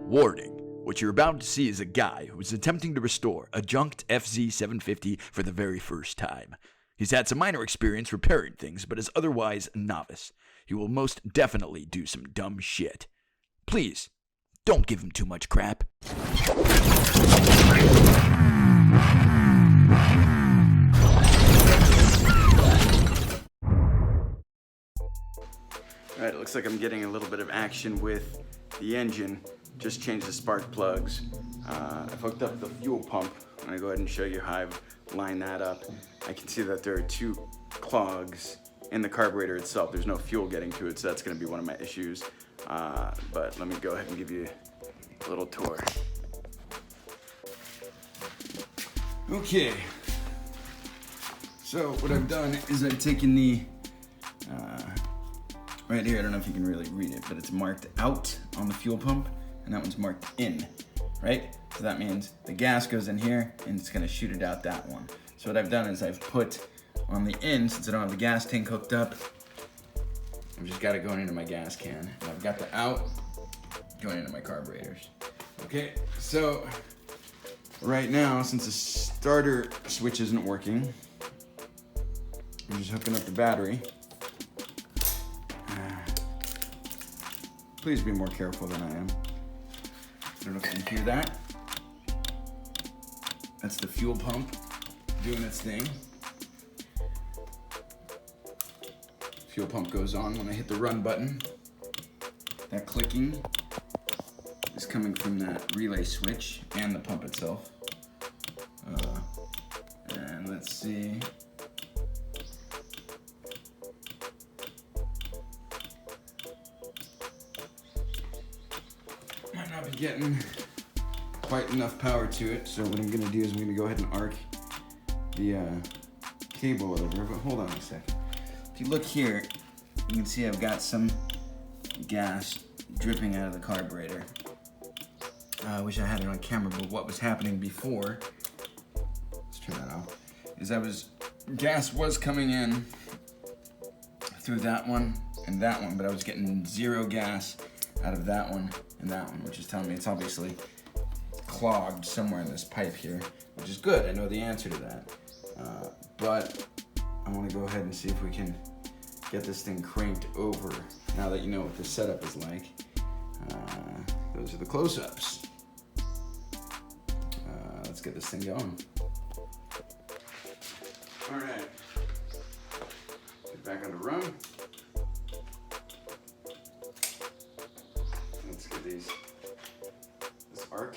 Warning. What you're about to see is a guy who is attempting to restore a junked FZ750 for the very first time. He's had some minor experience repairing things, but is otherwise a novice. He will most definitely do some dumb shit. Please, don't give him too much crap. Alright, it looks like I'm getting a little bit of action with the engine. Just changed the spark plugs. I've hooked up the fuel pump. I'm gonna go ahead and show you how I've lined that up. I can see that there are two clogs in the carburetor itself. There's no fuel getting to it, so that's gonna be one of my issues. But let me go ahead and give you a little tour. Okay. So what I've done is I've taken the, right here, I don't know if you can really read it, but it's marked out on the fuel pump, and that one's marked in, right? So that means the gas goes in here, and it's gonna shoot it out that one. So what I've done is I've put on the in, since I don't have the gas tank hooked up, I've just got it going into my gas can. And I've got the out going into my carburetors. Okay, so right now, since the starter switch isn't working, I'm just hooking up the battery. Please be more careful than I am. I don't know if you can hear that. That's the fuel pump doing its thing. Fuel pump goes on when I hit the run button. That clicking is coming from that relay switch and the pump itself. And let's see. Might not be getting quite enough power to it, so what I'm gonna do is I'm gonna go ahead and arc the cable over, but hold on a second. If you look here, you can see I've got some gas dripping out of the carburetor. I wish I had it on camera, but what was happening before, let's turn that off, is gas was coming in through that one and that one, but I was getting zero gas out of that one and that one, which is telling me it's obviously clogged somewhere in this pipe here, which is good. I know the answer to that. But I want to go ahead and see if we can get this thing cranked over now that you know what the setup is like. Those are the close-ups. Let's get this thing going. All right. Get back on the run. Let's get this arc.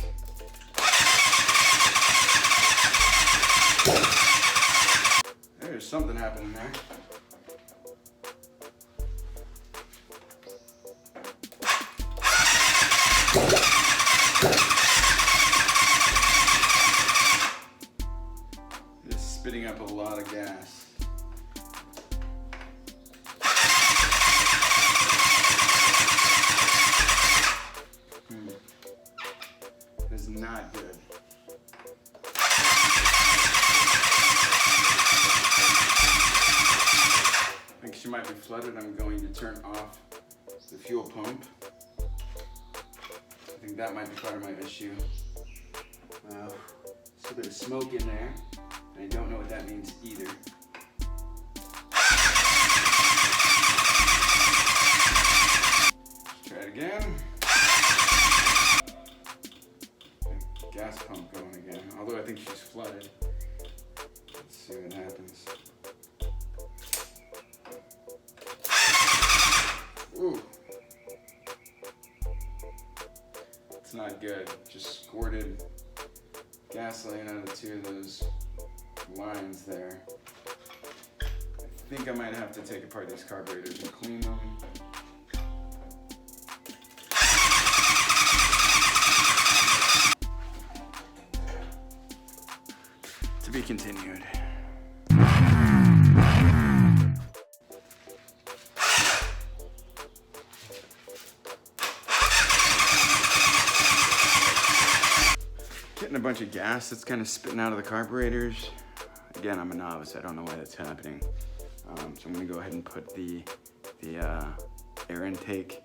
There's something happening there. It's spitting up a lot of gas. It's not good. I think she might be flooded. I'm going to turn off the fuel pump. I think that might be part of my issue. There's a bit of smoke in there, and I don't know what that means either. Let's try it again. Gas pump going again, although I think she's flooded. Let's see what happens. Ooh. It's not good. Just squirted gasoline out of two of those lines there. I think I might have to take apart these carburetors and clean them. To be continued. Getting a bunch of gas that's kind of spitting out of the carburetors. Again, I'm a novice. I don't know why that's happening. So I'm gonna go ahead and put the air intake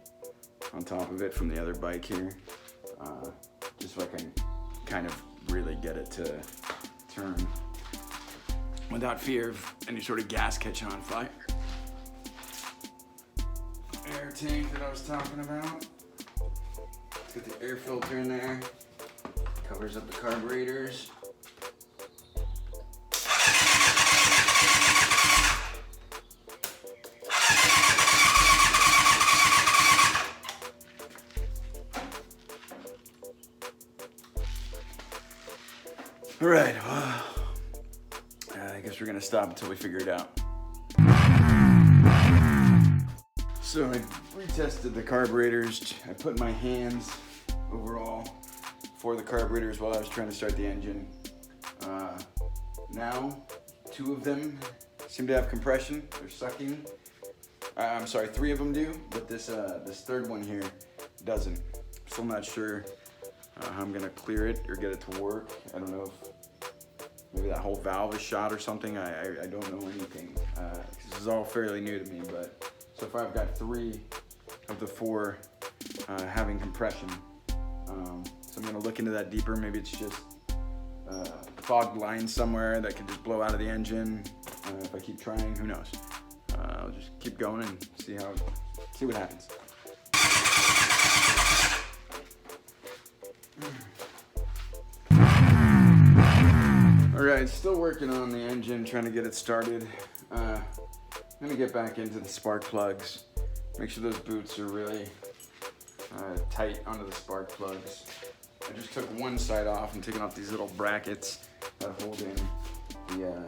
on top of it from the other bike here. just so I can kind of really get it to turn without fear of any sort of gas catching on fire. Air tank that I was talking about. It's got the air filter in there. Covers up the carburetors. All right, well, I guess we're gonna stop until we figure it out. So I retested the carburetors. I put my hands overall for the carburetors while I was trying to start the engine. Now, 2 of them seem to have compression. They're sucking. I'm sorry, 3 of them do, but this third one here doesn't. Still not sure how I'm gonna clear it or get it to work. I don't know if maybe that whole valve is shot or something. I don't know anything. This is all fairly new to me, but so far I've got 3 of the 4 having compression. So I'm gonna look into that deeper. Maybe it's just a clogged line somewhere that could just blow out of the engine. If I keep trying, who knows? I'll just keep going and see what happens. All right, still working on the engine, trying to get it started. I'm gonna get back into the spark plugs. Make sure those boots are really tight onto the spark plugs. I just took one side off and taken off these little brackets that hold in the,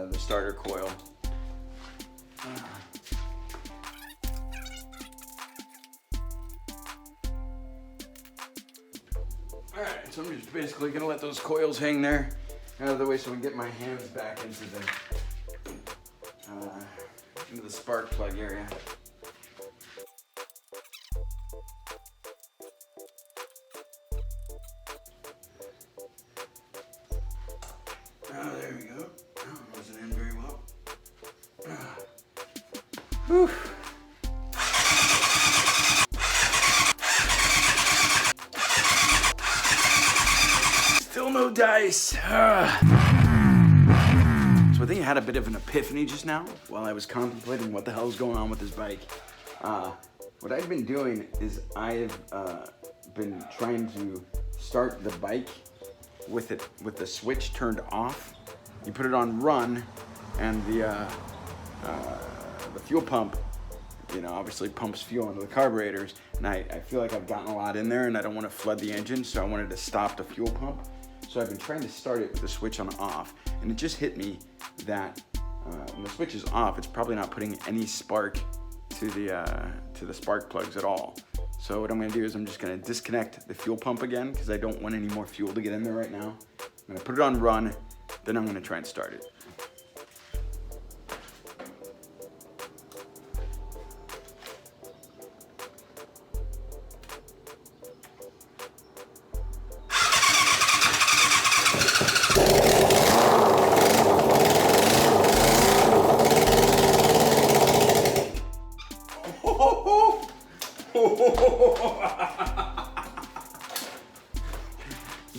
the starter coil. Alright, so I'm just basically gonna let those coils hang there out of the way so I can get my hands back into the spark plug area. Oh, there we go. Oh, it wasn't in very well. Whew. Still no dice. So I think I had a bit of an epiphany just now while I was contemplating what the hell is going on with this bike. What I've been doing is I've been trying to start the bike with the switch turned off. You put it on run, and the fuel pump, obviously pumps fuel into the carburetors. And I feel like I've gotten a lot in there, and I don't want to flood the engine, so I wanted to stop the fuel pump. So I've been trying to start it with the switch on off, and it just hit me that when the switch is off, it's probably not putting any spark to the spark plugs at all. So what I'm gonna do is I'm just gonna disconnect the fuel pump again because I don't want any more fuel to get in there right now. I'm gonna put it on run, then I'm gonna try and start it.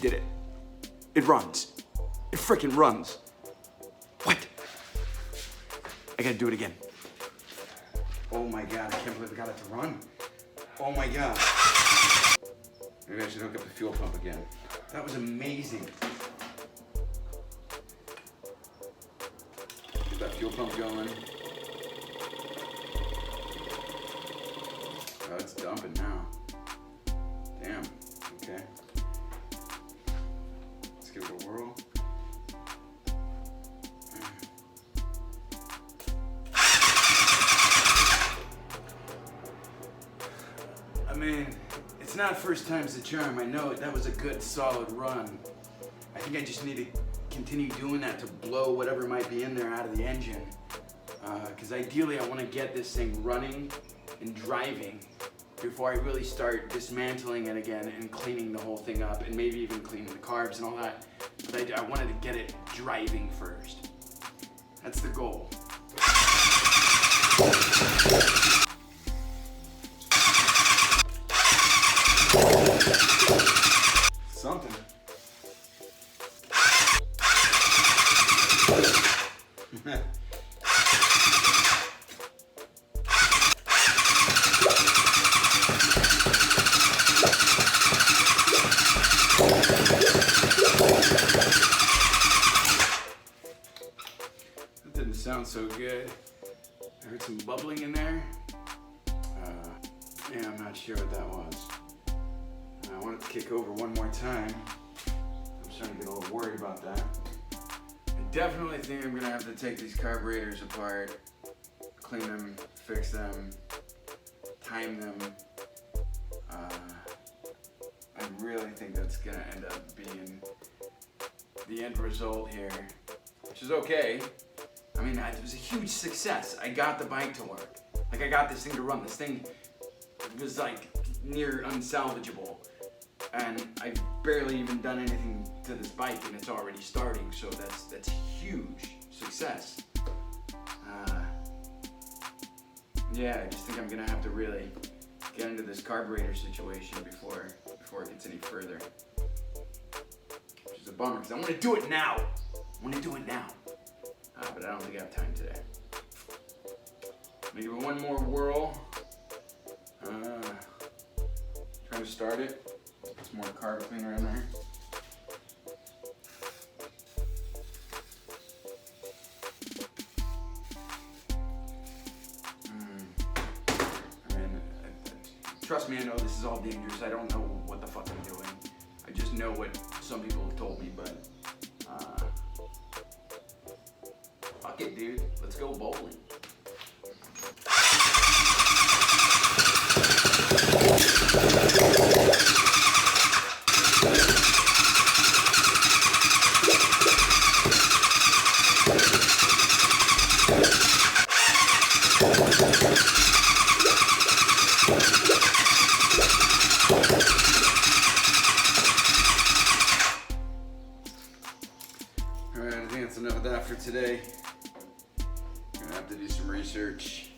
Did it. It runs. It freaking runs. What? I gotta do it again. Oh my God, I can't believe I got it to run. Oh my God. Maybe I should hook up the fuel pump again. That was amazing. Get that fuel pump going. Oh, it's dumping now. Damn, okay. Let's give it a whirl. I mean, it's not first time's the charm. I know that was a good solid run. I think I just need to continue doing that to blow whatever might be in there out of the engine. Because ideally I want to get this thing running and driving before I really start dismantling it again and cleaning the whole thing up and maybe even cleaning the carbs and all that. But I wanted to get it driving first. That's the goal. so good. I heard some bubbling in there. Yeah, I'm not sure what that was. I want it to kick over one more time. I'm starting to get a little worried about that. I definitely think I'm gonna have to take these carburetors apart, clean them, fix them, time them. I really think that's gonna end up being the end result here, which is okay. I mean, it was a huge success. I got the bike to work. Like, I got this thing to run. This thing was like near unsalvageable. And I've barely even done anything to this bike and it's already starting, so that's huge success. Yeah, I just think I'm gonna have to really get into this carburetor situation before it gets any further. Which is a bummer, because I want to do it now. But I don't think I have time today. Maybe one more whirl. Trying to start it. Put some more carb cleaner in there. Trust me, I know this is all dangerous. I don't know what the fuck I'm doing. I just know what some people have told me, but fuck it, dude. Let's go bowling. Alright, I think that's enough of that for today. I'm gonna have to do some research.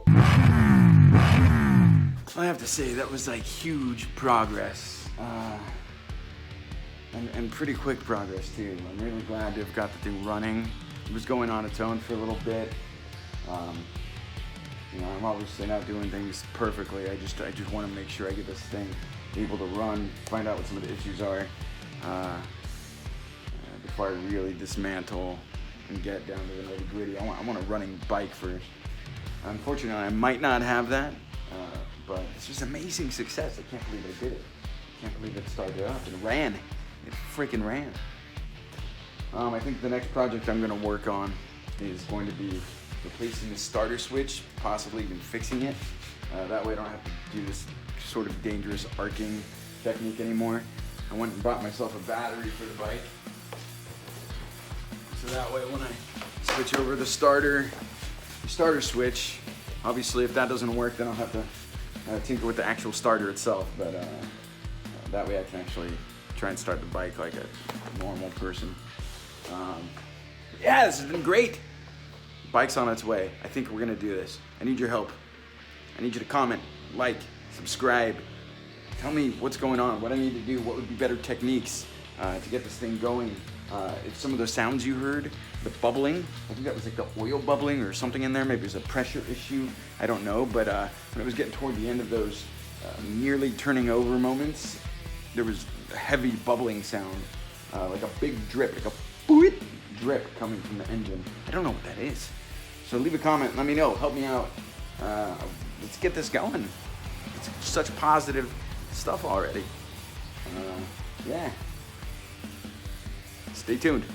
I have to say, that was like huge progress. And pretty quick progress too. I'm really glad to have got the thing running. It was going on its own for a little bit. You know, I'm obviously not doing things perfectly. I just want to make sure I get this thing able to run, find out what some of the issues are before I really dismantle and get down to the nitty gritty. I want a running bike first. Unfortunately, I might not have that, but it's just amazing success. I can't believe I did it. I can't believe it started up and ran. It freaking ran. I think the next project I'm going to work on is going to be replacing the starter switch, possibly even fixing it. That way I don't have to do this sort of dangerous arcing technique anymore. I went and bought myself a battery for the bike. So that way when I switch over the starter switch, obviously if that doesn't work, then I'll have to tinker with the actual starter itself. But that way I can actually try and start the bike like a normal person. Yeah, this has been great. Bike's on its way. I think we're gonna do this. I need your help. I need you to comment, like, subscribe. Tell me what's going on, what I need to do, what would be better techniques to get this thing going. If some of the sounds you heard, the bubbling, I think that was like the oil bubbling or something in there. Maybe it was a pressure issue. I don't know, but when it was getting toward the end of those nearly turning over moments, there was a heavy bubbling sound, like a big drip, like a boop drip coming from the engine. I don't know what that is. So leave a comment, let me know, help me out. Let's get this going. It's such positive stuff already. Yeah. Stay tuned.